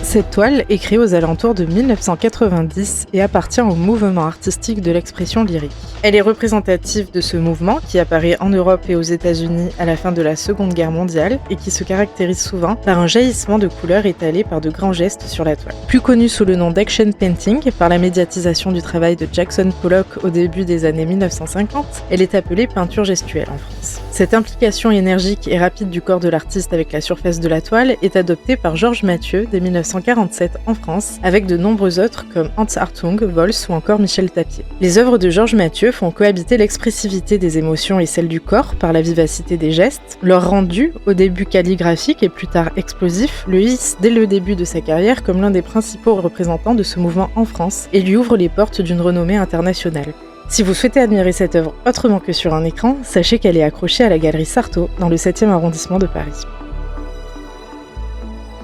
Cette toile est créée aux alentours de 1990 et appartient au mouvement artistique de l'expression lyrique. Elle est représentative de ce mouvement qui apparaît en Europe et aux États-Unis à la fin de la Seconde Guerre mondiale et qui se caractérise souvent par un jaillissement de couleurs étalé par de grands gestes sur la toile. Plus connue sous le nom d'action painting par la médiatisation du travail de Jackson Pollock au début des années 1950, elle est appelée peinture gestuelle en France. Cette implication énergique et rapide du corps de l'artiste avec la surface de la toile est adoptée par Georges Mathieu dès 1947 en France, avec de nombreux autres comme Hans Hartung, Vols ou encore Michel Tapier. Les œuvres de Georges Mathieu font cohabiter l'expressivité des émotions et celle du corps par la vivacité des gestes. Leur rendu, au début calligraphique et plus tard explosif, le hisse dès le début de sa carrière comme l'un des principaux représentants de ce mouvement en France et lui ouvre les portes d'une renommée internationale. Si vous souhaitez admirer cette œuvre autrement que sur un écran, sachez qu'elle est accrochée à la galerie Sarto dans le 7e arrondissement de Paris.